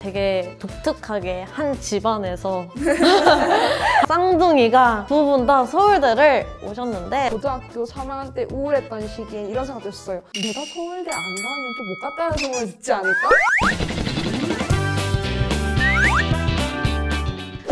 되게 독특하게 한 집안에서 쌍둥이가 두 분 다 서울대를 오셨는데 고등학교 3학년 때 우울했던 시기에 이런 생각도 했어요. 내가 서울대 안 가면 좀 못 갔다는 소문을 듣지 않을까?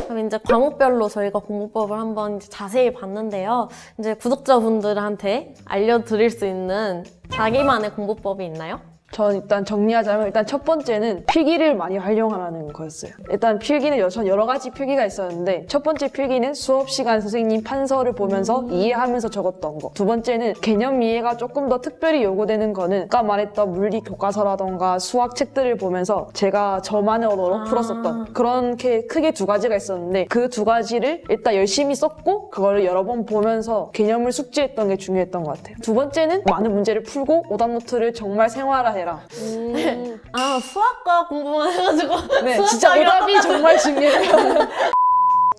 그럼 이제 과목별로 저희가 공부법을 한번 이제 자세히 봤는데요. 이제 구독자분들한테 알려드릴 수 있는 자기만의 공부법이 있나요? 전 일단 정리하자면 일단 첫 번째는 필기를 많이 활용하라는 거였어요. 일단 필기는 전 여러 가지 필기가 있었는데 첫 번째 필기는 수업 시간 선생님 판서를 보면서 이해하면서 적었던 거. 두 번째는 개념 이해가 조금 더 특별히 요구되는 거는 아까 말했던 물리 교과서라던가 수학 책들을 보면서 제가 저만의 언어로 풀었었던 그렇게 크게 두 가지가 있었는데 그 두 가지를 일단 열심히 썼고 그거를 여러 번 보면서 개념을 숙지했던 게 중요했던 것 같아요. 두 번째는 많은 문제를 풀고 오답노트를 정말 생활화해라. 아, 수학과 공부만 해가지고 네, 진짜 오답이 정말 중요해요.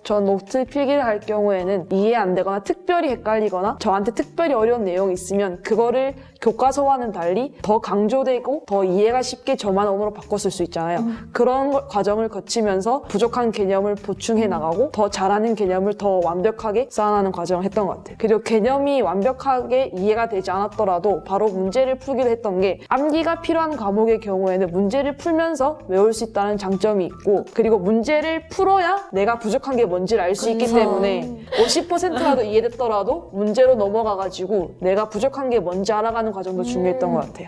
전 노트 필기를 할 경우에는 이해 안 되거나 특별히 헷갈리거나 저한테 특별히 어려운 내용이 있으면 그거를 교과서와는 달리 더 강조되고 더 이해가 쉽게 저만 언어로 바꿨을 수 있잖아요. 그런 과정을 거치면서 부족한 개념을 보충해 나가고 더 잘하는 개념을 더 완벽하게 쌓아나가는 과정을 했던 것 같아요. 그리고 개념이 완벽하게 이해가 되지 않았더라도 바로 문제를 풀기도 했던 게 암기가 필요한 과목의 경우에는 문제를 풀면서 외울 수 있다는 장점이 있고 그리고 문제를 풀어야 내가 부족한 게 뭔지를 알 수 있기 때문에 50%라도 이해됐더라도 문제로 넘어가가지고 내가 부족한 게 뭔지 알아가는 과정도 중요했던 것 같아요.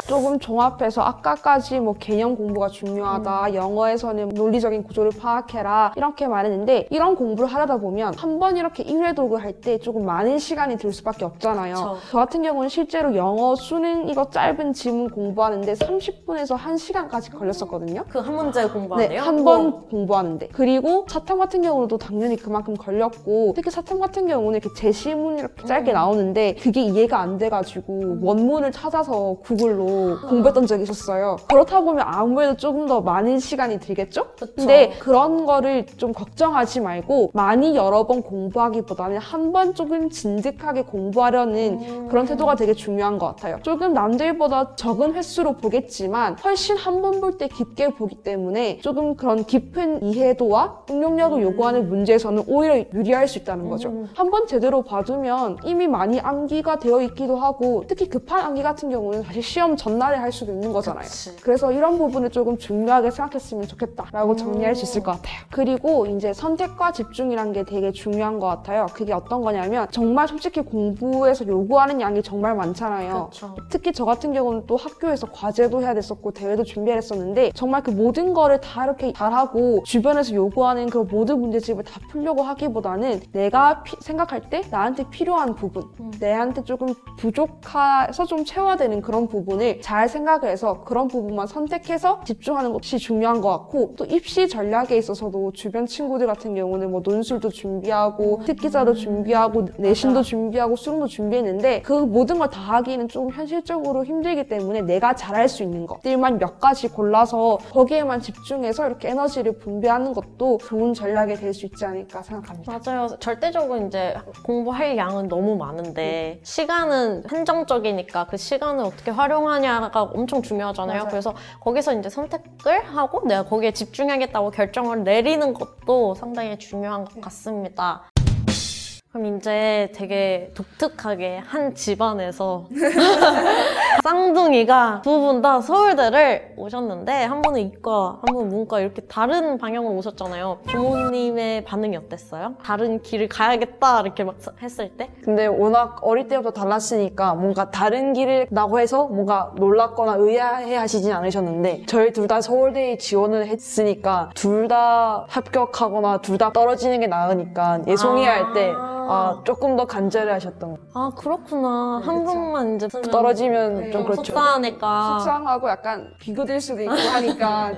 조금 종합해서 아까까지 뭐 개념 공부가 중요하다, 영어에서는 논리적인 구조를 파악해라 이렇게 말했는데 이런 공부를 하려다 보면 한 번 이렇게 1회 독을 할 때 조금 많은 시간이 들 수밖에 없잖아요. 그쵸. 저 같은 경우는 실제로 영어 수능 이거 짧은 지문 공부하는데 30분에서 1시간까지 걸렸었거든요. 그 한 문제 공부하네요? 네, 한 번 공부하는데. 그리고 사탐 같은 경우도 당연히 그만큼 걸렸고 특히 사탐 같은 경우는 이렇게 제시문 이렇게 짧게 나오는데 그게 이해가 안 돼가지고 원문을 찾아서 구글로 공부했던 적이 있었어요. 그렇다 보면 아무래도 조금 더 많은 시간이 들겠죠? 그쵸. 근데 그런 거를 좀 걱정하지 말고 많이 여러 번 공부하기보다는 한 번 조금 진득하게 공부하려는 그런 태도가 되게 중요한 것 같아요. 조금 남들보다 적은 횟수로 보겠지만 훨씬 한 번 볼 때 깊게 보기 때문에 조금 그런 깊은 이해도와 응용력을 요구하는 문제에서는 오히려 유리할 수 있다는 거죠. 한 번 제대로 봐두면 이미 많이 암기가 되어 있기도 하고 특히 급한 암기 같은 경우는 사실 시험 전날에 할 수도 있는 거잖아요. 그치. 그래서 이런 부분을 조금 중요하게 생각했으면 좋겠다라고 정리할 수 있을 것 같아요. 그리고 이제 선택과 집중이란 게 되게 중요한 것 같아요. 그게 어떤 거냐면 정말 솔직히 공부에서 요구하는 양이 정말 많잖아요. 그쵸. 특히 저 같은 경우는 또 학교에서 과제도 해야 됐었고 대회도 준비해야 했었는데 정말 그 모든 거를 다 이렇게 잘하고 주변에서 요구하는 그 모든 문제집을 다 풀려고 하기보다는 내가 생각할 때 나한테 필요한 부분, 내한테 조금 부족해서 좀 채워되는 그런 부분을 잘 생각을 해서 그런 부분만 선택해서 집중하는 것이 중요한 것 같고 또 입시 전략에 있어서도 주변 친구들 같은 경우는 뭐 논술도 준비하고 특기자도 준비하고 내신도 준비하고 수능도 준비했는데 그 모든 걸 다 하기는 좀 현실적으로 힘들기 때문에 내가 잘할 수 있는 것들만 몇 가지 골라서 거기에만 집중해서 이렇게 에너지를 분배하는 것도 좋은 전략이 될 수 있지 않을까 생각합니다. 맞아요. 절대적으로 이제 공부할 양은 너무 많은데 시간은 한정적이니까 그 시간을 어떻게 활용하냐가 엄청 중요하잖아요. 맞아요. 그래서 거기서 이제 선택을 하고 내가 거기에 집중하겠다고 결정을 내리는 것도 상당히 중요한 것 같습니다. 그럼 이제 되게 독특하게 한 집안에서 쌍둥이가 두 분 다 서울대를 오셨는데 한 분은 이과, 한 분은 문과 이렇게 다른 방향으로 오셨잖아요. 부모님의 반응이 어땠어요? 다른 길을 가야겠다 이렇게 막 했을 때? 근데 워낙 어릴 때부터 달랐으니까 뭔가 다른 길을 나고 해서 뭔가 놀랍거나 의아해 하시진 않으셨는데 저희 둘 다 서울대에 지원을 했으니까 둘 다 합격하거나 둘 다 떨어지는 게 나으니까 예송이 할 때 조금 더 간절해 하셨던 거. 아, 그렇구나. 한 분만 이제 떨어지면 좀 그렇죠. 속상하니까. 속상하고 약간 비교될 수도 있고 하니까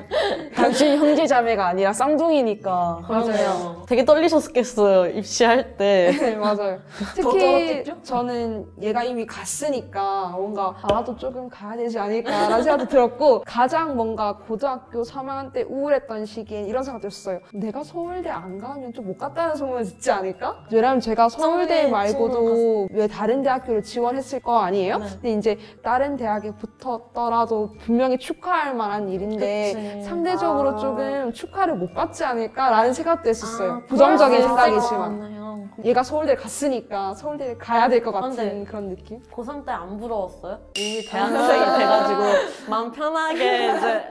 단순히 형제 자매가 아니라 쌍둥이니까. 맞아요. 되게 떨리셨겠어요, 입시할 때. 네, 맞아요. 특히 저는 얘가 이미 갔으니까 뭔가 나도 조금 가야 되지 않을까라는 생각도 들었고 가장 뭔가 고등학교 3학년 때 우울했던 시기에 이런 생각도 했어요. 내가 서울대 안 가면 좀 못 갔다는 소문을 듣지 않을까? 왜냐면 제가 제가 서울대 서울대 말고도 왜 다른 대학교를 지원했을 거 아니에요? 네. 근데 이제 다른 대학에 붙었더라도 분명히 축하할 만한 일인데 그치. 상대적으로 아. 조금 축하를 못 받지 않을까라는 생각도 했었어요. 아, 부정적인 그럴 수 있을 것 생각이지만. 같네요. 얘가 서울대 갔으니까 서울대 가야 될 것 같은 근데 그런 느낌? 고3 때 안 부러웠어요? 이미 대학생이 돼가지고 마음 편하게 이제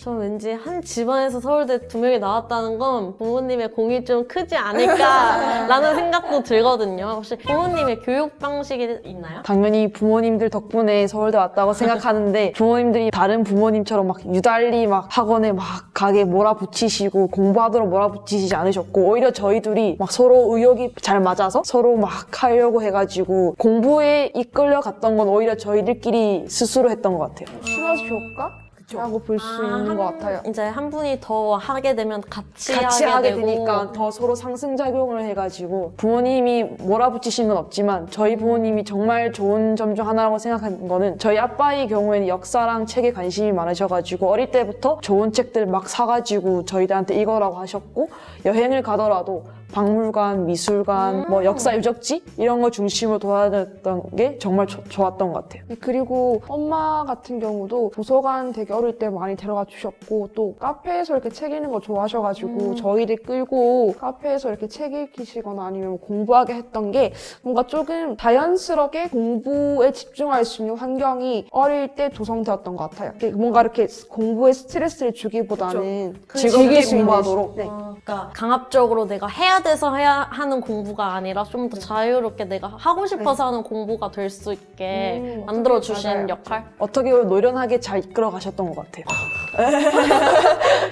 저는 왠지 한 집안에서 서울대 2명이 나왔다는 건 부모님의 공이 좀 크지 않을까라는 생각도 들거든요. 혹시 부모님의 교육 방식이 있나요? 당연히 부모님들 덕분에 서울대 왔다고 생각하는데 부모님들이 다른 부모님처럼 막 유달리 막 학원에 막 가게 몰아붙이시고 공부하도록 몰아붙이시지 않으셨고 오히려 저희 둘이 막 서로 의욕이 잘 맞아서 서로 막 하려고 해가지고 공부에 이끌려 갔던 건 오히려 저희들끼리 스스로 했던 것 같아요. 시너지 효과? 라고 볼 수 있는 것 같아요. 이제 한 분이 더 하게 되면 같이 하게 되고. 되니까 더 서로 상승작용을 해가지고 부모님이 몰아붙이신 건 없지만 저희 부모님이 정말 좋은 점 중 하나라고 생각하는 거는 저희 아빠의 경우에는 역사랑 책에 관심이 많으셔가지고 어릴 때부터 좋은 책들 막 사가지고 저희들한테 읽어라고 하셨고 여행을 가더라도 박물관, 미술관, 뭐 역사 유적지 이런 거 중심으로 도와줬던 게 정말 좋았던 것 같아요. 그리고 엄마 같은 경우도 도서관 되게 어릴 때 많이 데려가 주셨고 또 카페에서 이렇게 책 읽는 거 좋아하셔가지고 저희들 끌고 카페에서 이렇게 책 읽히시거나 아니면 뭐 공부하게 했던 게 뭔가 조금 자연스럽게 공부에 집중할 수 있는 환경이 어릴 때 조성되었던 것 같아요. 뭔가 이렇게 공부에 스트레스를 주기보다는 즐겁게 수 있는 공부하도록. 네. 그러니까 강압적으로 내가 해야 돼서 해야 하는 공부가 아니라 좀 더 자유롭게 내가 하고 싶어서 하는 공부가 될 수 있게 만들어주신 맞아요. 역할? 어떻게 보면 노련하게 잘 이끌어 가셨던 것 같아요.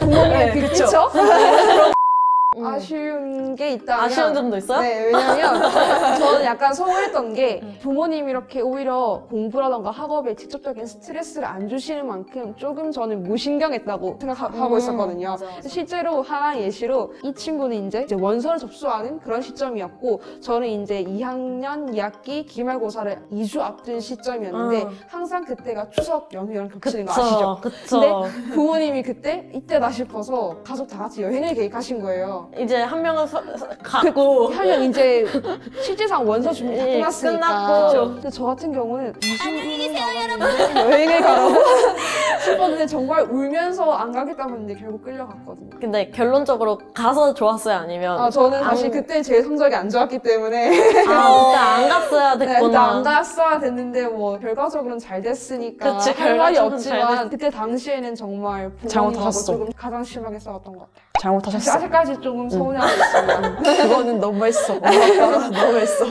부모님의 그쵸. 빛이죠? 아쉬운 게 있다면 아쉬운 점도 있어요? 네, 왜냐면 저는 약간 서운했던 게 부모님이 이렇게 오히려 공부라던가 학업에 직접적인 스트레스를 안 주시는 만큼 조금 저는 무신경했다고 생각하고 있었거든요. 맞아, 맞아. 실제로 하나의 예시로 이 친구는 이제 원서를 접수하는 그런 시점이었고 저는 이제 2학년 2학기 기말고사를 2주 앞둔 시점이었는데 항상 그때가 추석 연휴랑 겹치는 거 아시죠? 그쵸. 근데 부모님이 그때 이때다 싶어서 가족 다 같이 여행을 계획하신 거예요. 이제 한 명은 가고 하면 이제 실질상 원서 준비 다 예, 끝났으니까. 끝났고. 근데 저 같은 경우는 무슨 일이 나갔는데 여행을 가라고 싶었는데 정말 울면서 안 가겠다고 했는데 결국 끌려갔거든요. 근데 결론적으로 가서 좋았어요? 아니면 저는 사실 그때 제 성적이 안 좋았기 때문에 그때 안 갔어야 네, 됐구나. 안 갔어야 됐는데 뭐 결과적으로는 잘 됐으니까 그치, 할 말이 결과적으로는 잘 없지만 그때 당시에는 정말 부모님하고 잘못하셨어. 조금 가장 심하게 싸웠던 것 같아요. 잘못하셨어. 아직까지 조금 서운해하고 있습니다. 그거는 너무했어. 엄마 아빠가 너무했어.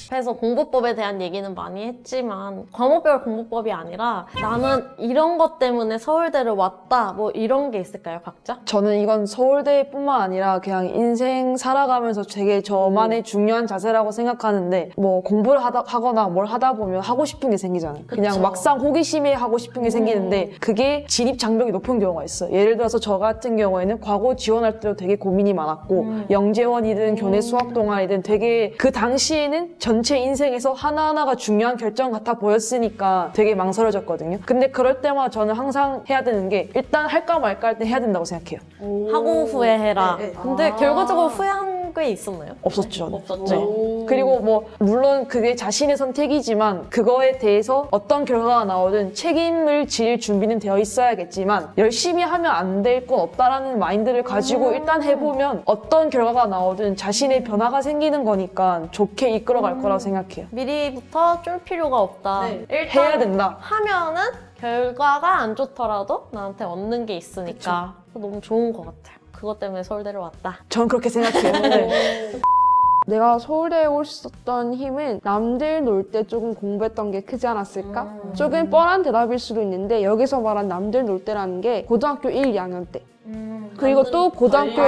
그래서 공부법에 대한 얘기는 많이 했지만 과목별 공부법이 아니라 나는 이런 것 때문에 서울대를 왔다 뭐 이런 게 있을까요, 각자? 저는 이건 서울대뿐만 아니라 그냥 인생 살아가면서 되게 저만의 중요한 자세라고 생각하는데 뭐 공부를 하거나 뭘 하다 보면 하고 싶은 게 생기잖아요. 그냥 그쵸. 막상 호기심에 하고 싶은 게 생기는데 그게 진입 장벽이 높은 경우가 있어요. 예를 들어서 저 같은 경우에는 과거 지원할 때도 되게 고민이 많았고 영재원이든 교내 수학 동아리든 되게 그 당시에는 전체 인생에서 하나하나가 중요한 결정 같아 보였으니까 되게 망설여졌거든요. 근데 그럴 때마다 저는 항상 해야 되는 게 일단 할까 말까 할 때 해야 된다고 생각해요. 하고 후회해라. 네, 네. 근데 결과적으로 후회한 게 있었나요? 없었죠. 저는. 없었죠. 네. 그리고 뭐 물론 그게 자신의 선택이지만 그거에 대해서 어떤 결과가 나오든 책임을 질 준비는 되어 있어야겠지만 열심히 하면 안 될 건 없다라는 마인드를 가지고 일단 해보면 어떤 결과가 나오든 자신의 변화가 생기는 거니까 좋게 이끌어갈 거라고 생각해요. 미리부터 쫄 필요가 없다. 네. 일단 해야 된다. 하면은 결과가 안 좋더라도 나한테 얻는 게 있으니까 너무 좋은 것 같아요. 그것 때문에 서울대를 왔다. 전 그렇게 생각해요. 네. 내가 서울대에 올 수 있었던 힘은 남들 놀 때 조금 공부했던 게 크지 않았을까? 조금 뻔한 대답일 수도 있는데 여기서 말한 남들 놀 때라는 게 고등학교 1, 2학년 때 그리고 또 고등학교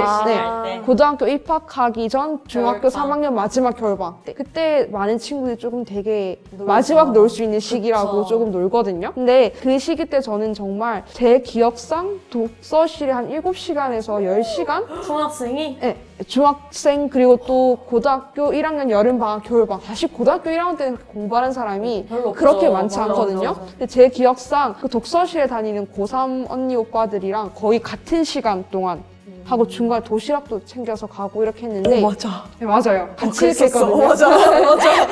고등학교 입학하기 전 중학교 겨울방. 3학년 마지막 겨울방학 때 그때 많은 친구들이 조금 되게 마지막 놀 수 있는 시기라고 그쵸. 조금 놀거든요. 근데 그 시기 때 저는 정말 제 기억상 독서실에 한 7시간에서 10시간? 중학생이 네, 중학생 그리고 또 고등학교 1학년 여름방학 겨울방학 사실 고등학교 1학년 때는 공부하는 사람이 별로 없죠. 그렇게 많지 맞아, 않거든요. 맞아. 근데 제 기억상 그 독서실에 다니는 고3 언니 오빠들이랑 거의 같은 시간 동안 하고 중간에 도시락도 챙겨서 가고 이렇게 했는데 맞아. 네, 맞아요. 같이 이렇게 그랬었어. 했거든요. 맞아.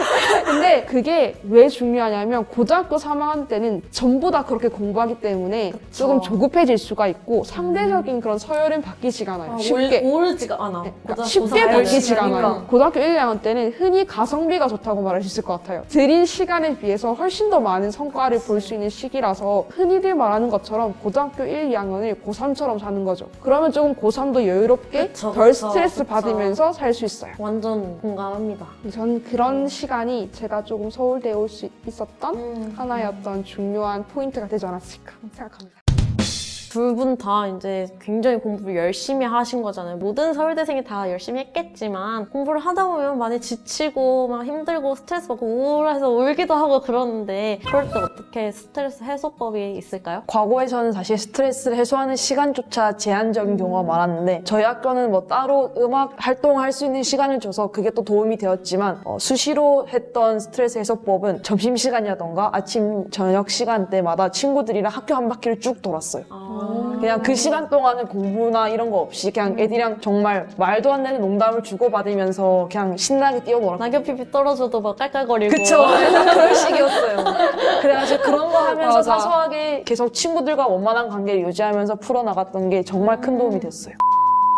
근데 그게 왜 중요하냐면 고등학교 3학년 때는 전부 다 그렇게 공부하기 때문에 조금 조급해질 수가 있고 상대적인 그런 서열은 바뀌지가 않아요. 쉽게. 오르지가 않아. 그러니까 쉽게 바뀌지가 않아요. 고등학교 1, 2학년 때는 흔히 가성비가 좋다고 말할 수 있을 것 같아요. 들인 시간에 비해서 훨씬 더 많은 성과를 볼 수 있는 시기라서 흔히들 말하는 것처럼 고등학교 1, 2학년을 고3처럼 사는 거죠. 그러면 조금 고3도 여유롭게 그쵸, 덜 그쵸, 스트레스 그쵸. 받으면서 살 수 있어요. 완전 공감합니다. 저는 그런 시간이 제가 조금 서울대에 올 수 있었던 하나였던 중요한 포인트가 되지 않았을까 생각합니다. 둘 분 다 이제 굉장히 공부를 열심히 하신 거잖아요. 모든 서울대생이 다 열심히 했겠지만 공부를 하다 보면 많이 지치고 막 힘들고 스트레스 받고 우울해서 울기도 하고 그러는데 그럴 때 어떻게 스트레스 해소법이 있을까요? 과거에서는 사실 스트레스를 해소하는 시간조차 제한적인 경우가 많았는데 저희 학교는 뭐 따로 음악 활동할 수 있는 시간을 줘서 그게 또 도움이 되었지만 수시로 했던 스트레스 해소법은 점심시간이라던가 아침 저녁 시간대마다 친구들이랑 학교 한 바퀴를 쭉 돌았어요. 그냥 그 시간 동안은 공부나 이런 거 없이 그냥 애들이랑 정말 말도 안 되는 농담을 주고받으면서 그냥 신나게 뛰어놀았고. 낙엽잎이 떨어져도 막 깔깔거리고. 그쵸. 그런 식이었어요. 그래가지고 그런 거 하면서 맞아. 사소하게 계속 친구들과 원만한 관계를 유지하면서 풀어나갔던 게 정말 큰 도움이 됐어요.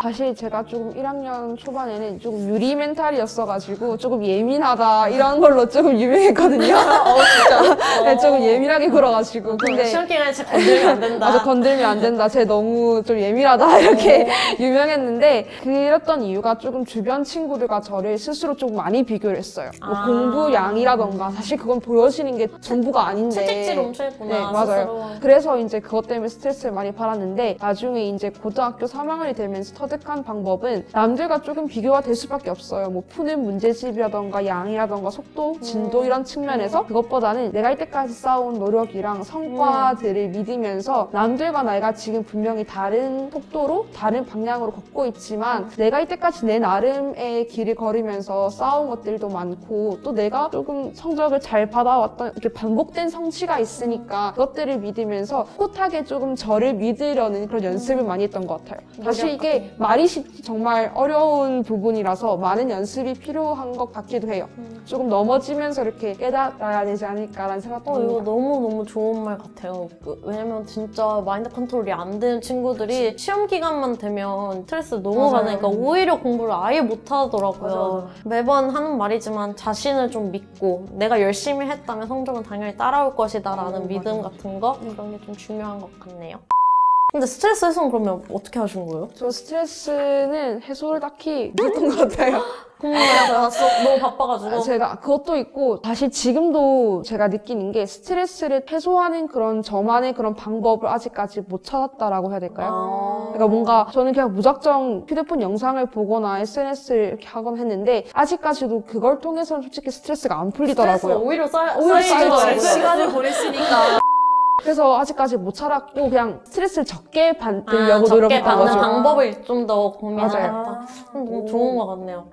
사실 제가 조금 1학년 초반에는 조금 유리 멘탈이었어가지고 조금 예민하다 이런 걸로 조금 유명했거든요. 진짜. 네, 조금 예민하게 굴어가지고. 근데 시험 기간에 진짜 건들면 안 된다. 맞아, 건들면 안 된다. 쟤 너무 좀 예민하다. 이렇게 유명했는데, 그랬던 이유가 조금 주변 친구들과 저를 스스로 조금 많이 비교를 했어요. 뭐 공부량이라던가, 사실 그건 보여지는 게 전부가 아닌데. 채찍질 멈춰있구나. 네, 맞아요. 스스로. 그래서 이제 그것 때문에 스트레스를 많이 받았는데, 나중에 이제 고등학교 3학년이 되면서 터득한 방법은 남들과 조금 비교가 될 수밖에 없어요. 뭐 푸는 문제집이라던가 양이라던가 속도, 진도 이런 측면에서 그것보다는 내가 이때까지 쌓아온 노력이랑 성과들을 믿으면서 남들과 내가 지금 분명히 다른 속도로 다른 방향으로 걷고 있지만 내가 이때까지 내 나름의 길을 걸으면서 쌓아온 것들도 많고 또 내가 조금 성적을 잘 받아왔던 이렇게 반복된 성취가 있으니까 그것들을 믿으면서 꿋하게 조금 저를 믿으려는 그런 연습을 많이 했던 것 같아요. 사실 이게 말이 쉽지 정말 어려운 부분이라서 많은 연습이 필요한 것 같기도 해요. 조금 넘어지면서 이렇게 깨달아야 되지 않을까라는 생각도 이거 듭니다. 너무너무 좋은 말 같아요. 왜냐면 진짜 마인드 컨트롤이 안 되는 친구들이 시험 기간만 되면 스트레스 너무 맞아요. 받으니까 오히려 공부를 아예 못 하더라고요. 매번 하는 말이지만 자신을 좀 믿고 내가 열심히 했다면 성적은 당연히 따라올 것이다 라는 믿음 같은 거 그런 게 좀 중요한 것 같네요. 근데 스트레스 해소는 그러면 어떻게 하신 거예요? 저 스트레스는 해소를 딱히 못했던 것 같아요. 공부가 너무 바빠가지고. 제가 그것도 있고 사실 지금도 제가 느끼는 게 스트레스를 해소하는 그런 저만의 그런 방법을 아직까지 못 찾았다라고 해야 될까요? 그러니까 뭔가 저는 그냥 무작정 휴대폰 영상을 보거나 SNS를 이렇게 하곤 했는데 아직까지도 그걸 통해서는 솔직히 스트레스가 안 스트레스 풀리더라고요. 오히려 오히려 쌓이더라고요. 시간을 보냈으니까. 그래서 아직까지 못 찾았고 그냥 스트레스를 적게 받으려고 적게 노력했던 받는 거죠. 방법을 좀 더 고민하겠다. 맞아요. 너무 좋은 것 같네요.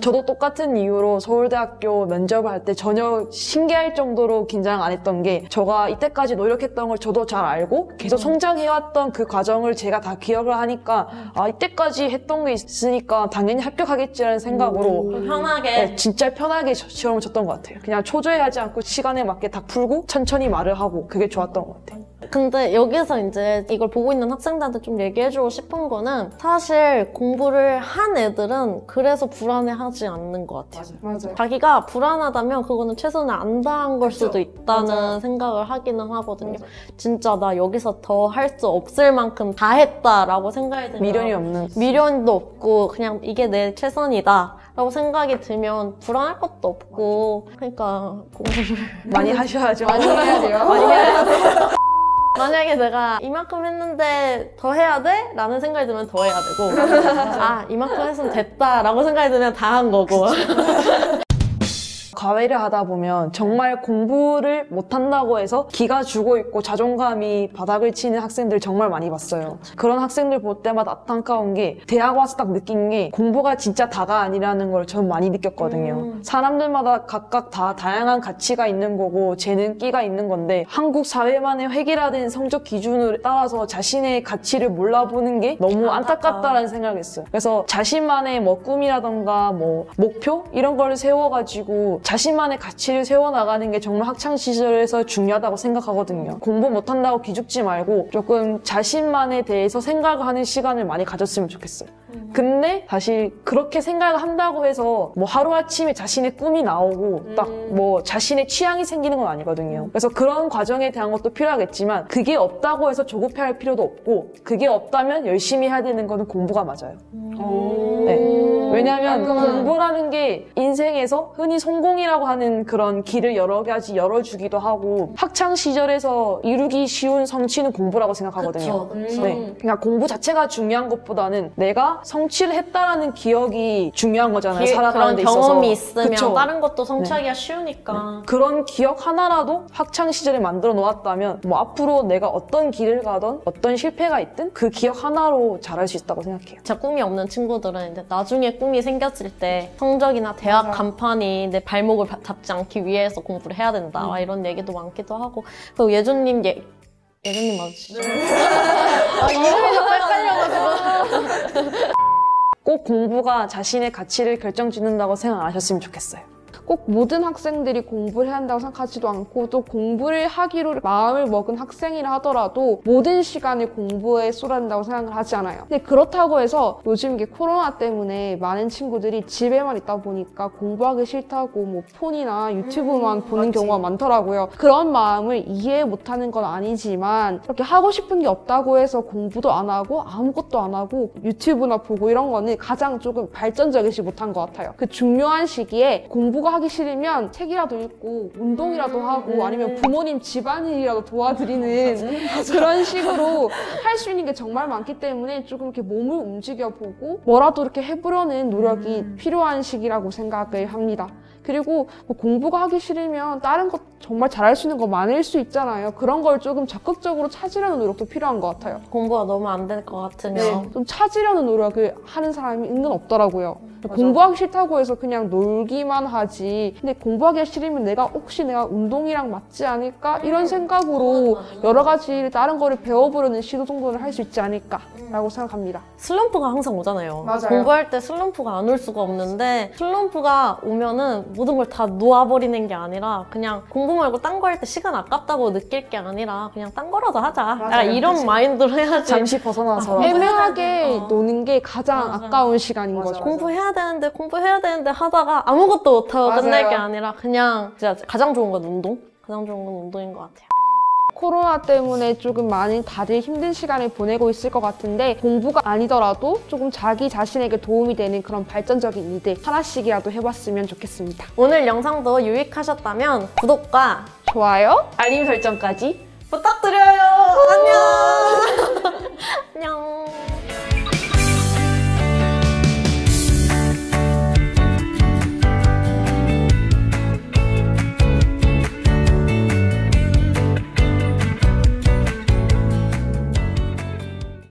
저도 똑같은 이유로 서울대학교 면접을 할 때 전혀 신기할 정도로 긴장 안 했던 게 저가 이때까지 노력했던 걸 저도 잘 알고 계속 성장해왔던 그 과정을 제가 다 기억을 하니까 아 이때까지 했던 게 있으니까 당연히 합격하겠지라는 생각으로 편하게. 네, 진짜 편하게 시험을 쳤던 것 같아요. 그냥 초조해하지 않고 시간에 맞게 다 풀고 천천히 말을 하고 그게 좋았던 것 같아요. 근데 여기서 이제 이걸 보고 있는 학생들한테 좀 얘기해주고 싶은 거는 사실 공부를 한 애들은 그래서 불안해하지 않는 것 같아요. 맞아요. 자기가 불안하다면 그거는 최선을 안 다한 걸 수도 있다는 생각을 하기는 하거든요. 진짜 나 여기서 더 할 수 없을 만큼 다 했다라고 생각이 들면 미련이 없는 미련도 없고 그냥 이게 내 최선이다 라고 생각이 들면 불안할 것도 없고 그러니까 공부를 많이 하셔야죠. 많이 해야 돼요. 많이 해야 돼요. 만약에 내가 이만큼 했는데 더 해야 돼? 라는 생각이 들면 더 해야 되고 아 이만큼 했으면 됐다 라고 생각이 들면 다 한 거고 과외를 하다 보면 정말 공부를 못한다고 해서 기가 죽어 있고 자존감이 바닥을 치는 학생들 정말 많이 봤어요. 그런 학생들 볼 때마다 안타까운 게 대학 와서 딱 느낀 게 공부가 진짜 다가 아니라는 걸 저는 많이 느꼈거든요. 사람들마다 각각 다 다양한 가치가 있는 거고 재능, 끼가 있는 건데 한국 사회만의 획일화된 성적 기준을 따라서 자신의 가치를 몰라보는 게 너무 안타깝다라는 생각을 했어요. 그래서 자신만의 뭐 꿈이라던가 뭐 목표 이런 걸 세워가지고 자신만의 가치를 세워나가는 게 정말 학창 시절에서 중요하다고 생각하거든요. 공부 못한다고 기죽지 말고 조금 자신만에 대해서 생각을 하는 시간을 많이 가졌으면 좋겠어요. 근데 사실 그렇게 생각을 한다고 해서 뭐 하루아침에 자신의 꿈이 나오고 딱 뭐 자신의 취향이 생기는 건 아니거든요. 그래서 그런 과정에 대한 것도 필요하겠지만 그게 없다고 해서 조급해할 필요도 없고 그게 없다면 열심히 해야 되는 거는 공부가 맞아요. 네. 왜냐하면 공부라는 게 인생에서 흔히 성공이라고 하는 그런 길을 여러 가지 열어주기도 하고 학창 시절에서 이루기 쉬운 성취는 공부라고 생각하거든요. 네. 그러니까 공부 자체가 중요한 것보다는 내가 성취를 했다라는 기억이 중요한 거잖아요. 살아가는 데 그런 있어서. 경험이 있으면 그쵸? 다른 것도 성취하기가 쉬우니까. 그런 기억 하나라도 학창 시절에 만들어 놓았다면 뭐 앞으로 내가 어떤 길을 가던 어떤 실패가 있든 그 기억 하나로 잘할 수 있다고 생각해요. 진짜 꿈이 없는 친구들은 이제 나중에 꿈이 생겼을 때 성적이나 대학 간판이 내 발목을 잡지 않기 위해서 공부를 해야 된다. 막 이런 얘기도 많기도 하고. 그리고 예준님 예준님 맞으시죠? 이름이 자꾸 헷갈려가지고. 꼭 공부가 자신의 가치를 결정짓는다고 생각 안 하셨으면 좋겠어요. 꼭 모든 학생들이 공부를 해야 한다고 생각하지도 않고 또 공부를 하기로 마음을 먹은 학생이라 하더라도 모든 시간을 공부에 쏟아야 된다고 생각을 하지 않아요. 근데 그렇다고 해서 요즘 이게 코로나 때문에 많은 친구들이 집에만 있다 보니까 공부하기 싫다고 뭐 폰이나 유튜브만 보는 경우가 많더라고요. 그런 마음을 이해 못하는 건 아니지만 그렇게 하고 싶은 게 없다고 해서 공부도 안 하고 아무것도 안 하고 유튜브나 보고 이런 거는 가장 조금 발전적이지 못한 것 같아요. 그 중요한 시기에 공부가 하기 싫으면 책이라도 읽고 운동이라도 하고 아니면 부모님 집안일이라도 도와드리는 그런 식으로 할 수 있는 게 정말 많기 때문에 조금 이렇게 몸을 움직여보고 뭐라도 이렇게 해보려는 노력이 필요한 시기라고 생각을 합니다. 그리고 뭐 공부가 하기 싫으면 다른 것 정말 잘할 수 있는 거 많을 수 있잖아요. 그런 걸 조금 적극적으로 찾으려는 노력도 필요한 것 같아요. 공부가 너무 안 될 것 같으면. 좀 찾으려는 노력을 하는 사람이 은근 없더라고요. 공부하기 싫다고 해서 그냥 놀기만 하지. 근데 공부하기 싫으면 혹시 내가 운동이랑 맞지 않을까? 이런 생각으로 여러 가지 다른 거를 배워보려는 시도 정도는 할 수 있지 않을까라고 생각합니다. 슬럼프가 항상 오잖아요. 맞아요. 공부할 때 슬럼프가 안 올 수가 없는데 슬럼프가 오면은 모든 걸 다 놓아버리는 게 아니라 그냥 공부 말고 딴 거 할 때 시간 아깝다고 느낄 게 아니라 그냥 딴 거라도 하자. 약간 이런 마인드로 해야지. 잠시 벗어나서 애매하게 노는 게 가장 맞아. 아까운 시간인 맞아. 거죠. 공부해야 되는데 하다가 아무것도 못하고 맞아요. 끝낼 게 아니라 그냥 진짜 가장 좋은 건 운동? 가장 좋은 건 운동인 것 같아요. 코로나 때문에 조금 많이 다들 힘든 시간을 보내고 있을 것 같은데 공부가 아니더라도 조금 자기 자신에게 도움이 되는 그런 발전적인 일들 하나씩이라도 해봤으면 좋겠습니다. 오늘 영상도 유익하셨다면 구독과 좋아요? 알림 설정까지 부탁드려요. 안녕. 안녕.